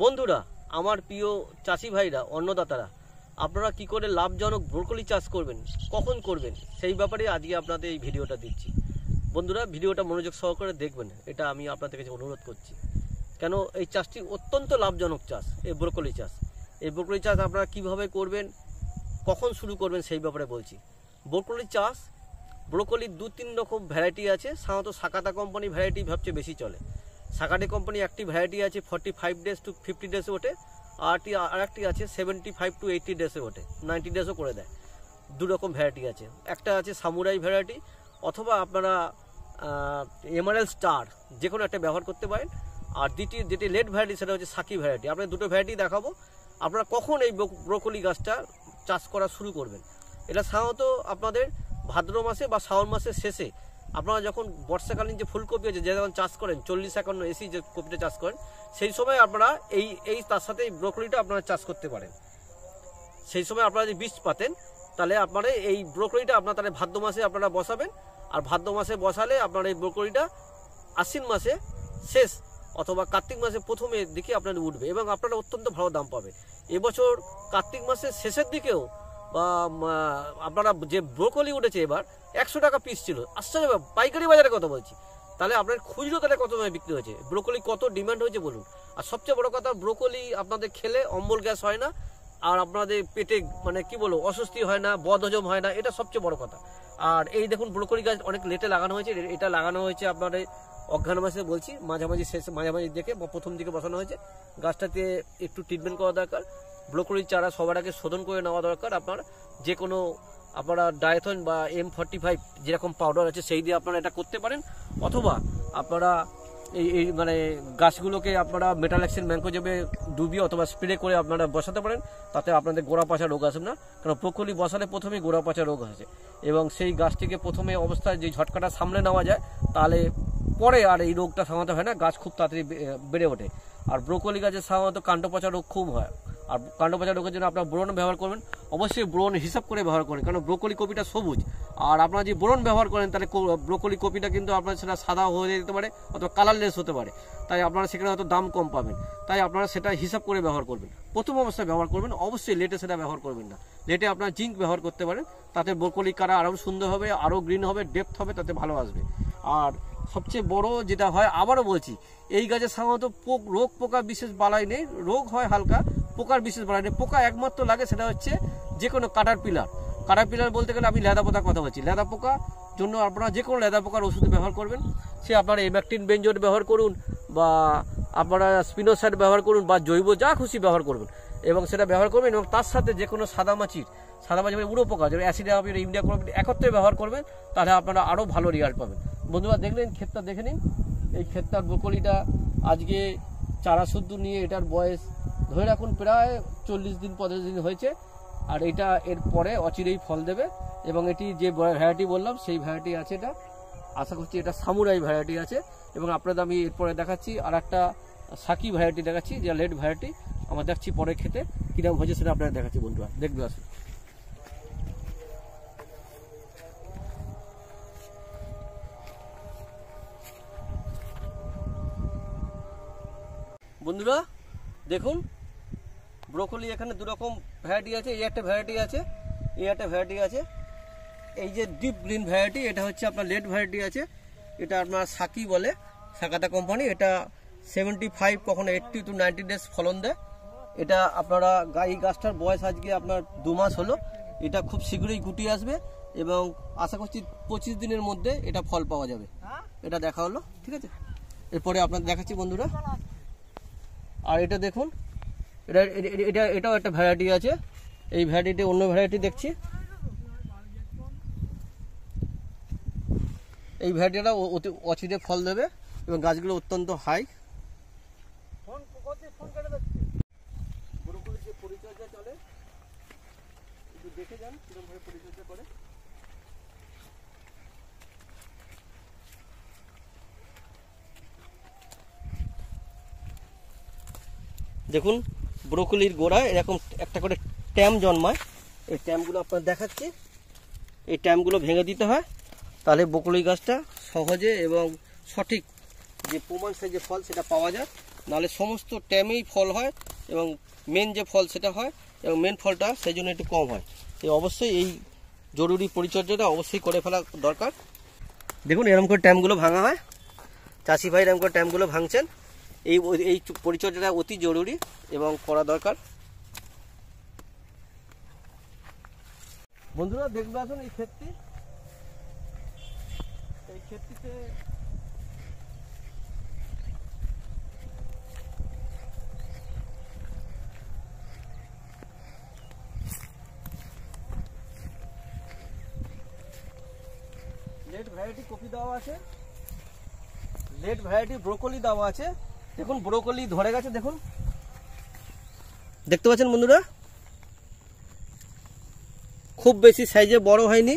বন্ধুরা, আমার প্রিয় চাষি ভাইরা, অন্নদাতারা, আপনারা কি করে লাভজনক ব্রোকলি চাষ করবেন, কখন করবেন, সেই ব্যাপারে আজকে আপনাদের এই ভিডিওটা দিচ্ছি। বন্ধুরা, ভিডিওটা মনোযোগ সহকারে দেখবেন, এটা আমি আপনাদের কাছে অনুরোধ করছি। কেন এই চাষটি অত্যন্ত লাভজনক চাষ, এই ব্রোকলি চাষ। এই ব্রোকলি চাষ আপনারা কিভাবে করবেন, কখন শুরু করবেন, সেই ব্যাপারে বলছি। ব্রোকলি চাষ, ব্রোকলির 2-3 রকম ভ্যারাইটি আছে। সাধারণত সাকাতা কোম্পানি ভ্যারাইটি সবচেয়ে বেশি চলে। সাকাটি কোম্পানি একটি ভ্যারাইটি আছে 45 ডেজ টু 50 ডেজে ওঠে, আর একটি আছে 75 টু 80 ডেজে ওঠে, 90 ডেজও করে দেয়। 2 রকম ভ্যারাইটি আছে। একটা আছে সামুরাই ভ্যারাইটি, অথবা আপনারা এমারেল স্টার, যে কোনো একটা ব্যবহার করতে পারেন। আর দ্বিতীয় যেটি লেট ভ্যারাইটি, সেটা হচ্ছে সাকি ভ্যারাইটি। আপনার দুটো ভ্যারাইটি দেখাবো। আপনারা কখন এই ব্রোকলি গাছটা চাষ করা শুরু করবেন। এটা সাধারণত আপনাদের ভাদ্র মাসে বা শ্রাবণ মাসের শেষে, আপনারা যখন বর্ষাকালীন যে ফুলকপি আছে, যে যখন চাষ করেন 40-51 এসি যে কপিটা চাষ করেন, সেই সময় আপনারা এই তার সাথে এই ব্রোকলিটা আপনারা চাষ করতে পারেন। সেই সময় আপনারা যে বীজ পাতেন, তাহলে আপনারা এই ব্রোকলিটা আপনারা তাহলে ভাদ্র মাসে আপনারা বসাবেন। আর ভাদ্র মাসে বসালে আপনার এই ব্রোকলিটা আশ্বিন মাসে শেষ অথবা কার্তিক মাসে প্রথমের দিকে আপনাদের উঠবে এবং আপনারা অত্যন্ত ভালো দাম পাবেন। এবছর কার্তিক মাসের শেষের দিকেও বা আপনারা যে ব্রোকলি উঠেছে এবার 100 টাকা পিস ছিল। আশ্চর্য, পাইকারি বাজারে কথা বলছি। তাহলে আপনার খুচরো তাহলে কত দামে বিক্রি হয়েছে, ব্রোকলি কত ডিমান্ড হয়েছে বলুন। আর সবচেয়ে বড় কথা, ব্রোকলি আপনাদের খেলে অম্বল গ্যাস হয় না, আর আপনাদের পেটে মানে কি বলবো অস্বস্তি হয় না, বদহজম হয় না, এটা সবচেয়ে বড় কথা। আর এই দেখুন, ব্রোকলি গাছ অনেক লেটে লাগানো হয়েছে। এটা লাগানো হয়েছে আপনাদের অঘ্রাণ মাসে বলছি, মাঝামাঝি দিকে বা প্রথম দিকে বসানো হয়েছে। গাছটাতে একটু ট্রিটমেন্ট করা দরকার। ব্রোকলির চারা সবার আগে শোধন করে নেওয়া দরকার। আপনার যে কোনো আপনারা ডায়াথন বা M45 যেরকম পাউডার আছে সেই দিয়ে আপনারা এটা করতে পারেন, অথবা আপনারা এই মানে গাছগুলোকে আপনারা মেটালাক্সিন ম্যানকোজেবে ডুবিয়ে অথবা স্প্রে করে আপনারা বসাতে পারেন। তাতে আপনাদের গোড়া পচা রোগ আসবে না। কারণ ব্রোকলি বসালে প্রথমেই গোড়া পচা রোগ আসে, এবং সেই গাছটিকে প্রথমে অবস্থায় যে ঝটকাটা সামলে নেওয়া যায়, তাহলে পরে আর এই রোগটা সাধারণত হয় না, গাছ খুব তাড়াতাড়ি বেড়ে ওঠে। আর ব্রোকলি গাছের সাধারণত কাণ্ড পচা রোগ খুব হয়। আর কাণ্ড পচা রোগের জন্য আপনার বোরন ব্যবহার করবেন, অবশ্যই বোরন হিসাব করে ব্যবহার করেন। কারণ ব্রোকলি কপিটা সবুজ, আর আপনারা যদি বোরন ব্যবহার করেন তাহলে ব্রোকলি কপিটা কিন্তু আপনার সেটা সাদা হয়ে যেতে পারে অথবা কালারলেস হতে পারে। তাই আপনারা সেখানে হয়তো দাম কম পাবেন। তাই আপনারা সেটা হিসাব করে ব্যবহার করবেন। প্রথম অবস্থায় ব্যবহার করবেন, অবশ্যই লেটে সেটা ব্যবহার করবেন না। লেটে আপনারা জিঙ্ক ব্যবহার করতে পারেন, তাতে ব্রোকলি কারা আরও সুন্দর হবে, আরও গ্রিন হবে, ডেপথ হবে, তাতে ভালো আসবে। আর সবচেয়ে বড় যেটা হয়, আবারও বলছি, এই গাছে সাধারণত রোগ পোকা বিশেষ বালাই নেই। রোগ হয় হালকা, পোকার বিশেষ বালাই নেই। পোকা একমাত্র লাগে সেটা হচ্ছে যে কোনো কাটারপিলার বলতে গেলে আমি লেদা পোকার কথা বলছি। লেদা পোকার জন্য আপনারা যে কোনো লেদা পোকার ওষুধ ব্যবহার করবেন। সে আপনারা এমাকটিন বেনজোয়েট ব্যবহার করুন, বা আপনারা স্পিনোসাইড ব্যবহার করুন, বা জৈব যা খুশি ব্যবহার করবেন, এবং সেটা ব্যবহার করবেন। এবং তার সাথে যে কোনো সাদামাছি মানে উড়ো পোকা, যেমন অ্যাসিডামাইড, ইন্ডিয়া ক্লোরোফিড একত্রে ব্যবহার করবেন, তাহলে আপনারা আরও ভালো রেজাল্ট পাবেন। বন্ধুরা, দেখলেন ক্ষেতটা, দেখে নিন। এই ক্ষেতটার ব্রোকলিটা আজকে চারা শুদ্ধ নিয়ে এটার বয়স ধরে রাখুন প্রায় 40 দিন 50 দিন হয়েছে। আর এটা এর পরে অচিরেই ফল দেবে। এবং এটি যে ভ্যারাইটি বললাম সেই ভ্যারাইটি আছে। এটা আশা করছি এটা সামুরাই ভ্যারাইটি আছে। এবং আপনাদের আমি এরপরে দেখাচ্ছি আর একটা সাকি ভ্যারাইটি দেখাচ্ছি, যে লেট ভ্যারাইটি। আমরা দেখছি পরে খেতে কীরকম হয়েছে সেটা আপনারা দেখাচ্ছি। বন্ধুরা, দেখবে আসুন। বন্ধুরা দেখুন, ব্রোকলি এখানে 2 রকম ভ্যারাইটি আছে। এই একটা ভ্যারাইটি আছে, এই একটা ভ্যারাইটি আছে। এই যে ডিপ গ্রিন ভ্যারাইটি, এটা হচ্ছে আপনার লেট ভ্যারাইটি আছে। এটা আপনার সাকি বলে, সাকাতা কোম্পানি। এটা 75 কখনো 80 টু 90 ডেজ ফলন দেয়। এটা আপনারা এই গাছটার বয়স আজকে আপনার 2 মাস হলো। এটা খুব শীঘ্রই গুটি আসবে এবং আশা করছি 25 দিনের মধ্যে এটা ফল পাওয়া যাবে। এটা দেখা হলো, ঠিক আছে। এরপরে আপনাদের দেখাচ্ছি বন্ধুরা। আর এটা দেখুন, এটাও একটা ভ্যারাইটি আছে। এই ভ্যারাইটি অন্য ভ্যারাইটি দেখছি। এই ভ্যারাইটিটা অতি অচিরে ফল দেবে এবং গাছগুলো অত্যন্ত হাই। ব্রোকলির যে পরিচর্যা চলে, একটু দেখে যান কিরকম ভাবে পরিচর্যা করে। দেখুন, ব্রোকলির গোড়ায় এরকম একটা করে ট্যাম জন্মায়। এই ট্যামগুলো আপনার দেখাচ্ছি। এই ট্যামগুলো ভেঙে দিতে হয়, তাহলে ব্রোকলি গাছটা সহজে এবং সঠিক যে প্রমাণ সাইজে ফল সেটা পাওয়া যায়। নাহলে সমস্ত টাইমেই ফল হয় এবং মেন যে ফল সেটা হয় এবং মেন ফলটা সেই জন্য একটু কম হয়। অবশ্যই এই জরুরি পরিচর্যাটা অবশ্যই করে ফেলা দরকার। দেখুন এরকম করে ট্যাম্পগুলো ভাঙা হয়, চাষি ভাই এরকম করে ট্যাম্পগুলো ভাঙছেন। এই পরিচর্যাটা অতি জরুরি এবং করা দরকার। বন্ধুরা দেখবে আসুন এই ক্ষেতটিতে লেট ভ্যারাইটি কপি দেওয়া আছে, লেট ভ্যারাইটি ব্রোকলি দেওয়া আছে। দেখুন ব্রোকলি ধরে গেছে, দেখুন দেখতে পাচ্ছেন বন্ধুরা, খুব বেশি সাইজে বড় হয়নি,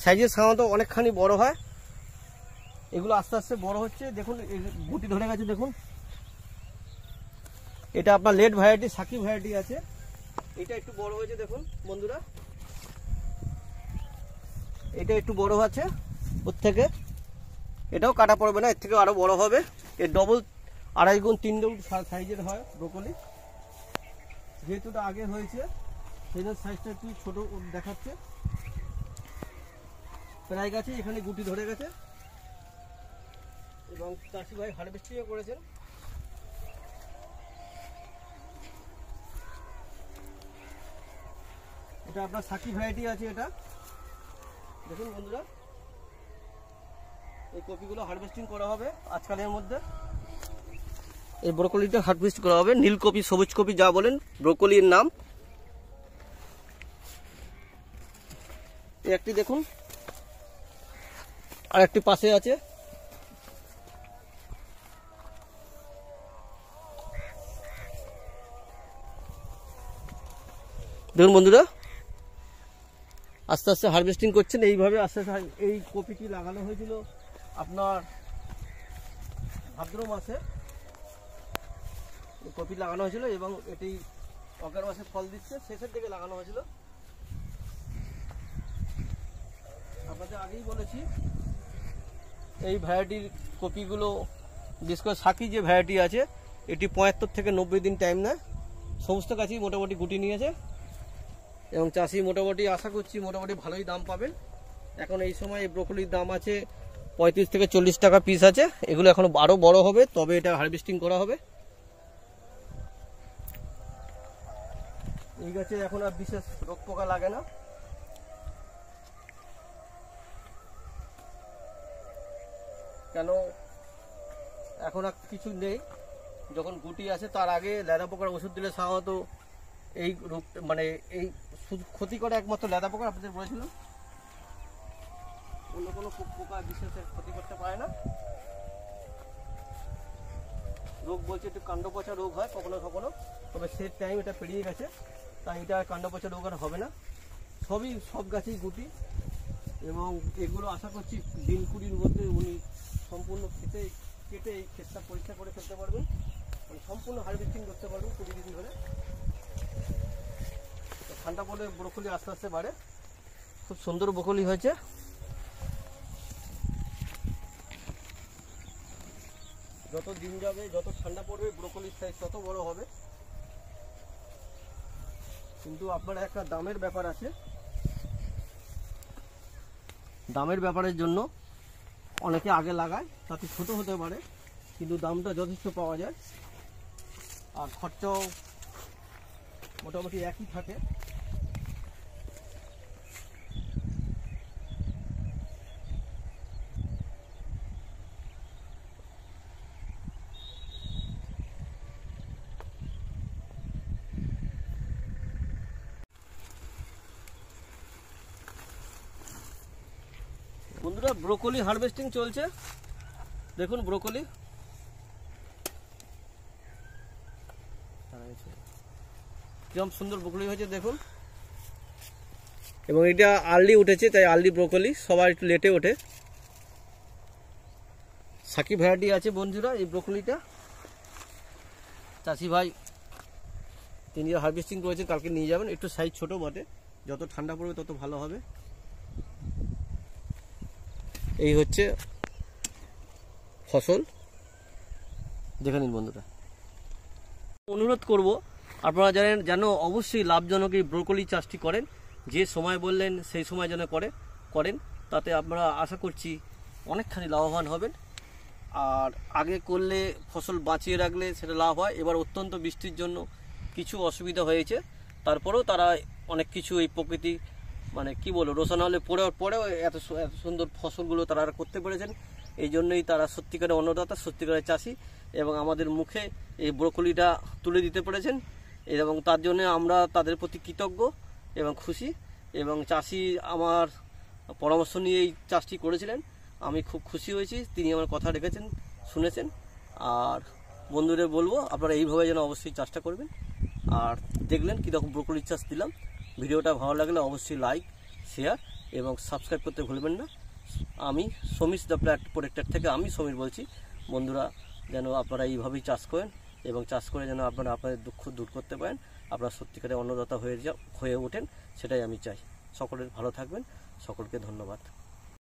সাইজে সাধারণত অনেকখানি বড় হয়। এগুলো আস্তে আস্তে বড় হচ্ছে, দেখুন গুটি ধরে গেছে। দেখুন এটা আপনার লেট ভ্যারাইটি, সাকি ভ্যারাইটি আছে, এটা একটু বড় হয়েছে। দেখুন বন্ধুরা এটা একটু বড় আছে ওর থেকে, এটাও কাটা পড়বে না, এর থেকে আরো বড় হবে। এর ডবল 2.5 গুণ 3 গুণ সাইজের হয় ব্রোকলি। যেহেতু আগে হয়েছে সেই জন্য সাইজটা একটু ছোট দেখাচ্ছে। প্রায় গাছে এখানে গুটি ধরে গেছে এবং চাষি ভাই হারভেস্টিংও করেছেন। এটা আপনার সাকি ভ্যারাইটি আছে। এটা দেখুন বন্ধুরা, এই কপিগুলো হারভেস্টিং করা হবে আজকালের মধ্যে। এই ব্রোকলিটা হারভেস্ট করা হবে, নীলকপি সবুজ কপি যা বলেন ব্রোকলির নাম। এই একটি দেখুন, আর একটি পাশে আছে। দেখুন বন্ধুরা আস্তে আস্তে হারভেস্টিং করছেন এইভাবে। আস্তে আস্তে এই কপিটি লাগানো হয়েছিল আপনার ভাদ্র মাসে, কপি লাগানো হয়েছিল এবং এটি অগ্রহায়ণ মাসে ফল দিচ্ছে, শেষের দিকে লাগানো হয়েছিল। আপনাদের আগেই বলেছি এই ভ্যারাইটির কপিগুলো, বিশেষ করে সাকি যে ভ্যারাইটি আছে, এটি 75 থেকে 90 দিন টাইম নেয়। সমস্ত গাছই মোটামুটি গুটি নিয়েছে এবং চাষি মোটামুটি আশা করছি মোটামুটি ভালোই দাম পাবেন। এখন এই সময় এই ব্রোকলির দাম আছে 35 থেকে 40 টাকা পিস আছে। এগুলো এখন আরো বড় হবে, তবে এটা হারভেস্টিং করা হবে। এই গাছে এখন আর বিশেষ রোগ পোকা লাগে না। কেন এখন আর কিছু নেই, যখন গুটি আসে তার আগে লেদা পোকার ওষুধ দিলে সাধারণত এই রোগ মানে এই ক্ষতি করে একমাত্র লেদা পোকা। আপনাদের বলেছিলাম অন্য কোনো পোকা বিশেষ ক্ষতি করতে পারে না। রোগ বলছে একটু কাণ্ড পচা রোগ হয় কখনো কখনো, তবে সে টাইম এটা পেরিয়ে গেছে, তাই এটা কাণ্ড পচা রোগ আর হবে না। সব গাছেই গুটি এবং এগুলো আশা করছি দিন 20 মধ্যে উনি সম্পূর্ণ কেটে এই ক্ষেতটা পরীক্ষা করে ফেলতে পারবেন, মানে সম্পূর্ণ হারভেস্টিং করতে পারবেন 20 দিন ধরে। ঠান্ডা পড়লে ব্রোকলি আস্তে আস্তে বাড়ে, খুব সুন্দর ব্রোকলি হয়েছে। যত দিন যাবে, যত ঠান্ডা পড়বে, ব্রোকলির সাইজ তত বড় হবে। কিন্তু আপনার একটা দামের ব্যাপার আছে, দামের ব্যাপারের জন্য অনেকে আগে লাগায়, তাতে ছোট হতে পারে কিন্তু দামটা যথেষ্ট পাওয়া যায় আর খরচাও মোটামুটি একই থাকে। বন্ধুরা ব্রোকলি হারভেস্টিং চলছে, দেখুন ব্রোকলি কিরকম সুন্দর ব্রোকলি হয়েছে দেখুন। এবং এটা আর্লি উঠেছে, তাই আর্লি ব্রোকলি, সবার একটু লেটে ওঠে। সাকি ভ্যারাইটি আছে বন্ধুরা এই ব্রোকলিটা, চাষি ভাই তিনি হারভেস্টিং করেছেন, কালকে নিয়ে যাবেন। একটু সাইজ ছোট বটে, যত ঠান্ডা পড়বে তত ভালো হবে। এই হচ্ছে ফসল, দেখে নিন বন্ধুরা। অনুরোধ করব আপনারা জানেন যেন অবশ্যই লাভজনক এই ব্রোকলি চাষটি করেন, যে সময় বললেন সেই সময় যেন করেন, তাতে আপনারা আশা করছি অনেকখানি লাভবান হবেন। আর আগে করলে ফসল বাঁচিয়ে রাখলে সেটা লাভ হয়। এবার অত্যন্ত বৃষ্টির জন্য কিছু অসুবিধা হয়েছে, তারপরেও তারা অনেক কিছু এই প্রকৃতি মানে কি বলবো রোশন হলে পরেও এত সুন্দর ফসলগুলো তারা করতে পেরেছেন। এই জন্যই তারা সত্যিকারের অন্নদাতা, সত্যিকারের চাষি, এবং আমাদের মুখে এই ব্রোকলিটা তুলে দিতে পেরেছেন, এবং তার জন্য আমরা তাদের প্রতি কৃতজ্ঞ এবং খুশি। এবং চাষি আমার পরামর্শ নিয়ে এই চাষটি করেছিলেন, আমি খুব খুশি হয়েছি, তিনি আমার কথা রেখেছেন, শুনেছেন। আর বন্ধুদের বলবো আপনারা এইভাবে যেন অবশ্যই চাষটা করবেন। আর দেখলেন কীরকম ব্রোকলি চাষ দিলাম। ভিডিওটা ভালো লাগলে অবশ্যই লাইক, শেয়ার এবং সাবস্ক্রাইব করতে ভুলবেন না। আমি সমীর দ্য প্ল্যাট প্রোটেক্টর থেকে আমি সমীর বলছি। বন্ধুরা যেন আপনারা এইভাবেই চাষ করেন এবং চাষ করে যেন আপনারা আপনাদের দুঃখ দূর করতে পারেন, আপনারা সত্যিকারের অন্নদাতা হয়ে ওঠেন, সেটাই আমি চাই। সকলের ভালো থাকবেন, সকলকে ধন্যবাদ।